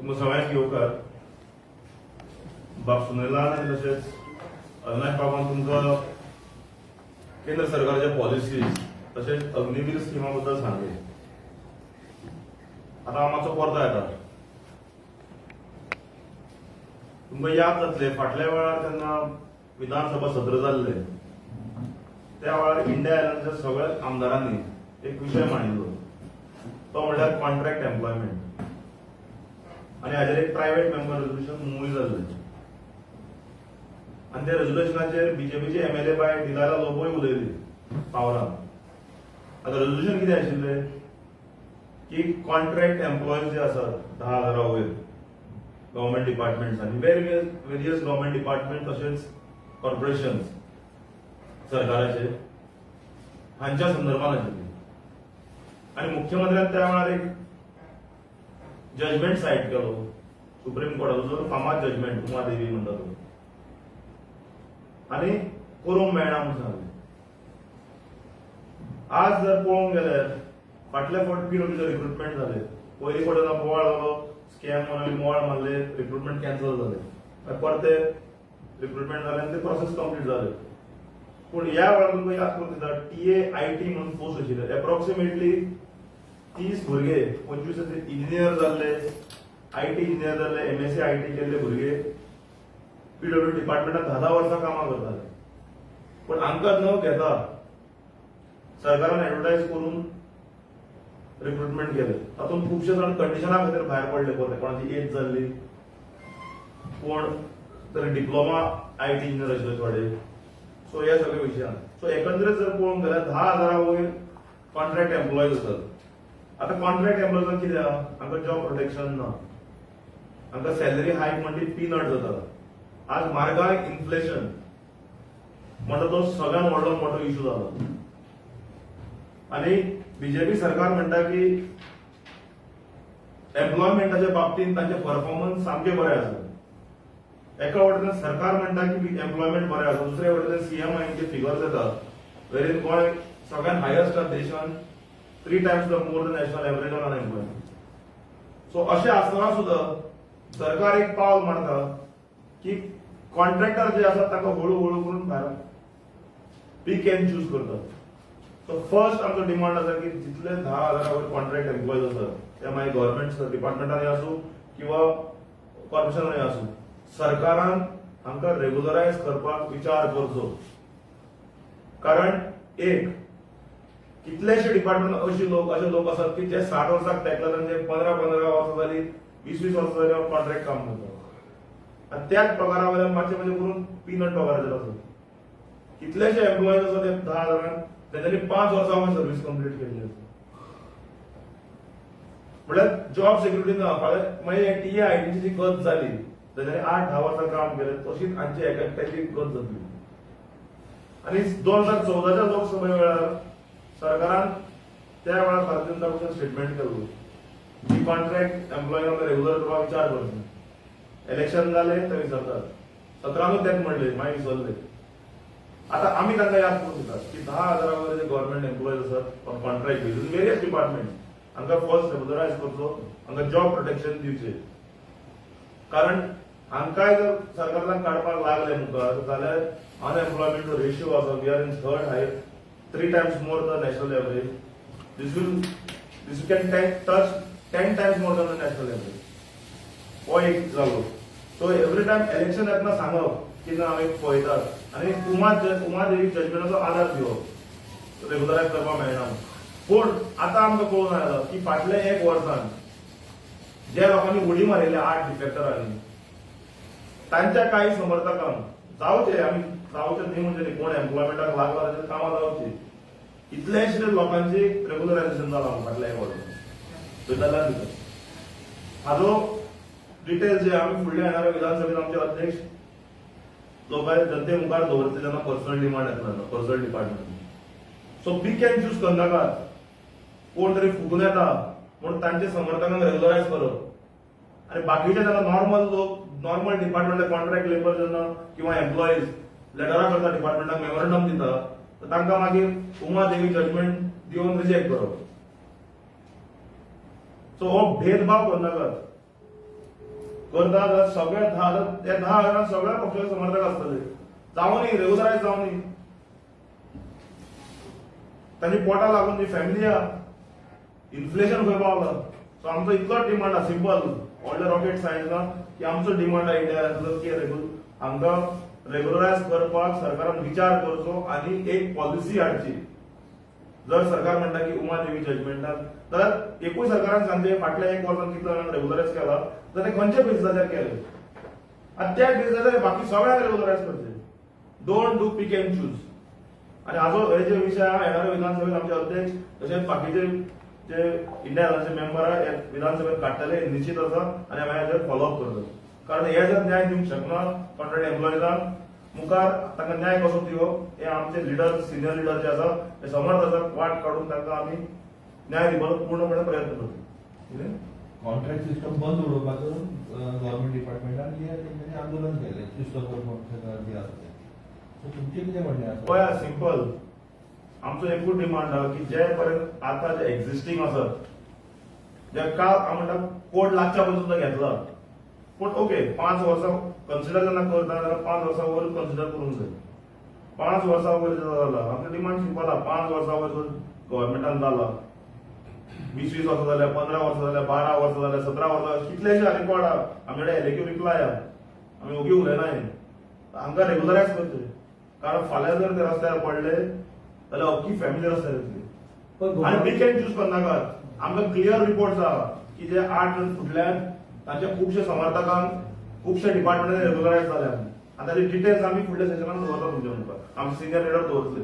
तुमकां सगळ्यांक येवकार बाब सुनीलान आनी तशेंच अविनाश बाबान तुमकां केंद्र सरकारच्या पॉलिसीज तशेंच अग्निवीर स्किमा बद्दल सांगले. आता हांव मातसो परतो येता. तुमकां याद जातले फाटल्या वेळार तेन्ना विधानसभा सत्र जाल्ले त्या वेळार इंडिया आयलँडच्या सगळ्या आमदारांनी एक विशय मांडिल्लो, तो म्हणल्यार कॉन्ट्रॅक्ट एम्प्लॉयमेंट, आनी हाजेर एक प्रायव्हेट मेंबर रेजोल्युशन मूव्ह जाल्लें. आनी त्या रेजोल्युशनाचेर बीजेपीचे एमएलए बाय दिलारा लोबोय उलयली पावरान. आता रेजोल्युशन कितें आशिल्लें की कॉन्ट्रॅक्ट एम्प्लॉयज जे आसात 10,000 वयर गव्हर्मेंट डिपार्टमेंट्स आनी वेरियस गव्हर्मेंट डिपार्टमेंट तशेंच कॉर्पोरेशन्स सरकाराचे हांच्या संदर्भात आशिल्ली. आनी मुख्यमंत्र्यान त्या वेळार एक जजमेंट सायट केलो सुप्रीम कोर्टाचो, जो फामाद जजमेंट उमादेवी म्हणटा तो, आनी करूंक मेळना म्हणून सांगलें. आज जर पळोवंक गेल्यार फाटल्या फावट पीडब्ल्यूचे रिक्रुटमेंट जाले, पयलीं फावट बोवाळ जालो, स्कॅम म्हणून बोवाळ मारले, रिक्रुटमेंट कॅन्सल जाले, परते रिक्रुटमेंट जाले आनी ते प्रोसेस कंप्लीट जाले. पूण ह्या वेळार तुमकां याद करून दिता TAIT म्हणून पोस्ट आशिल्ले, एप्रॉक्सिमेटली 30 भुरगे 25 इंजिनियर जाल्ले, IT इंजिनियर जाल्ले, MSc IT केल्ले भुरगे पीडब्ल्यू डिपार्टमेंटात 10 वर्सां कामां करताले. पूण हांकां न घेता सरकारान एडवर्टायज करून रिक्रुटमेंट केले. तातूंत खुबशे जाण कंडिशना खातीर भायर पडले. पळय, कोणाची एज जाल्ली, कोण तरी डिप्लोमा IT इंजिनियर आशिल्ले थोडे. सो हे सगळे विशयान सो एकंदरीत जर पळोवंक गेल्यार 10,000 वयर कॉन्ट्रॅक्ट एम्प्लॉयज आसात. आता कॉन्ट्रॅक्ट एम्प्लॉयजांक कितें आहा, हांकां जॉब प्रोटेक्शन ना, हांकां सॅलरी हायक म्हणजे पीनट जाता. आज म्हारगाय इन्फ्लेशन म्हणटा तो सगळ्यात व्हडलो मोठो इश्यू जालो. आनी बीजेपी सरकार म्हणटा की एम्प्लॉयमेंटाच्या बाबतींत तांचे परफॉर्मन्स सामके बरे आसा. एका वटेन सरकार म्हणटा की एम्प्लॉयमेंट बरें आसा, दुसरे वटेन CMIचे फिगर्स येतात वेरीन गोंय सगळ्यात हायस्ट देशान 3 times more the national average on unemployment. So अशें आसतना सुद्दां सरकार एक पावल मारता की कॉन्ट्रॅक्टर जे आसात तांकां हळू करून भायर पीक एंड चूज करतात. सो फर्स्ट आमचो डिमांड आसा की जितले 10,000 वयर कॉन्ट्रॅक्ट एम्प्लॉयज आसात ते मागीर गव्हर्मेंट डिपार्टमेंटांनी आसूं किंवा कॉर्पोरेशनांनी आसूं, सरकारान हांकां रेग्युलरायज करपाक विचार करचो. कारण एक कितलेशे डिपार्टमेंट असे लोक आसात की जे 60 वर्सांक तेकला, तांचे 15 वर्सां जाली, 20 वर्सां जाली कॉन्ट्रॅक्ट काम करतात. आनी त्याच पगारा वयल्यान मातशें करून पीनट पगाराचेर आसात. कितलेशे एम्प्लॉयज आसात ते 10,000 तेंच्यांनी 5 वर्सां सर्व्हिस कंप्लीट केल्ली आसा. म्हळ्यार जॉब सिक्युरिटी ना. मागीर TAITची जी गत जाली तेच्यांनी 8-10 वर्सां काम केलें, तशीच हांची एकट्याची गत जातली. आनी 2014च्या लोकसभे वेळार सरकारान त्या वेळार भारतीय जनता पक्षान स्टेटमेंट केल्लो की कॉन्ट्रॅक्ट एम्प्लॉयजांक रेग्युलर करपाक विचार करचो. इलेक्शन जाले ते विसरतात, 17 तेच म्हणले, मागीर विसरले. आता आमी तांकां याद करून दितात की 10,000 वयर जे गव्हर्मेंट एम्प्लॉयज आसात कॉन्ट्रॅक्ट बेजीस वेरियस डिपार्टमेंट, हांकां फर्स्ट रेग्युलरायज करचो, हांकां जॉब प्रोटेक्शन दिवचें. कारण हांकांय जर सरकारान काडपाक लागले मुखार जाल्यार अनएम्प्लॉयमेंटचो रेशियो आसा, we are in third highest, 3 times more the national average. This can touch 10 times more than the national average. हो एक जालो. सो एवरी टायम इलेक्शन येतना सांगप की ना आमी पळयतात आनी उमादेवी जजमेंटाचो आदार दिवप रेग्युलरायज करपाक मेळना. पूण आतां आमकां कळून आयला की फाटल्या 1 वर्सान ज्या लोकांनी उडी मारिल्ल्या 8 डिफेक्टरांनी, तांच्या काही समर्थकांक जावचे, आमी जावचे न्ही म्हणजे कोण एम्प्लॉयमेंटाक लागला ताचे कामां जावची, कितलेशे लोकांची रेग्युलरायझेशन जालां फाटल्या 1 वर्सान. हाजो डिटेल्स जे आमी फुडल्या येणाऱ्या विधानसभेत आमचे अध्यक्ष लोकांचे जनते मुखार दवरतले जेन्ना पर्सनल डिमांड येतलो पर्सनल डिपार्टमेंट. सो पीक एंड चूज करनाकात. कोण तरी फुगून येता म्हणून तांचे समर्थकांक रेग्युलरायज करप आनी बाकीचे जेन्ना नॉर्मल लोक नॉर्मल डिपार्टमेंट कॉन्ट्रॅक्ट लेबर जेन्ना किंवा एम्प्लॉयज लेटरां करता डिपार्टमेंटाक मेमोरंडम दिता तर तांकां मागीर उमादेवी जजमेंट दिवन रिजेक्ट करप. सो हो भेदभाव करनाकात. करता जाल्यार सगळे 10,000 सगळ्या पक्षाचे समर्थक असतले, जावनी रेग्युलरायज जावनी. तांची पोटां लागून जी फॅमिली आहा, इन्फ्लेशन खंय पावला. सो आमचो इतलोच डिमांड आहा, सिंपल व्हडले रॉकेट सायन्स ना की आमचो डिमांड आहा इंडियातलो की हांकां रेग्युलरायज करपाक सरकारान विचार करचो आनी एक पॉलिसी हाडची. जर सरकार म्हणटा की उमा देवी जजमेंटान, जाल्यार एकूय सरकारान सांगचे फाटल्या 1 वर्सान कितलो जाणांक रेग्युलरायज केला, जाल्यार ते खंयच्या बेसिसाचेर केले. आनी त्या बेसिसाचेर बाकी सगळ्यांक रेग्युलरायज करचे. Don't do pick and choose. आणि हाजो हे जे विशय आहा येणाऱ्या विधानसभेत आमचे अध्यक्ष तशेंच बाकीचे जे इंडिया हाचे मेंबर आहा विधानसभेत काडटले निश्चित आसा आनी आमी हेजेर फॉलोअप करतले. कारण हे जर न्याय दिवंक शकना कॉन्ट्रॅक्ट एम्प्लॉयजांक, मुखार तांकां न्याय कसो दिवप हे आमचे लिडर सिनियर लिडर जे आसा ते समर्थ आसा, वाट काडून तांकां आमी न्याय दिवपाचो पूर्णपणे प्रयत्न करतले. कॉन्ट्रॅक्ट सिस्टम बंद उडोवपाचो गव्हर्नमेंट डिपार्टमेंटान तेंच्यांनी आंदोलन केलें क्रिस्टोफर जे आसा ते. सो तुमचें कितें म्हणणें आसा? पळया सिंपल आमचो एकूच डिमांड आहा की जे पर्यंत आतां जे एक्झिस्टिंग आसात, जे काल हांव म्हणटा कोर्ट लागच्या पसून तो घेतला, पूण ओके 5 वर्सां कन्सिडर जेन्ना करता जाल्यार 5 वर्सां वयर कन्सिडर करूंक जाय. 5 वर्सां वयर जालां आमचो डिमांड सिंपल आहा. 5 वर्सां वयर जर गव्हर्नमेंटान जाला, 20 वर्सां जाल्या, 15 वर्सां जाल्या, 12 वर्सां जाल्या, 17 वर्सां कितलेशे रिकॉर्ड आहा आमचे एलेक्यू रिप्लाय आहा. आमी ओगी उलयनाय, हांकां रेग्युलरायज करचे. कारण फाल्यां जर ते रस्त्यार पडले जाल्यार अख्खी फॅमिली रस्त्यार येतली. आनी पिक एंड चूज करनाकात. आमकां क्लियर रिपोर्ट्स आहा की जे 8 जण फुटल्यान तांच्या खुबशे समर्थकांक खुबशे डिपार्टमेंटांनी रेग्युलरायज जाल्यात. आनी ताचे डिटेल्स आमी फुडल्या सेशनान दवरता तुमच्या मुखार. आमचे सिनियर लिडर दवरतले.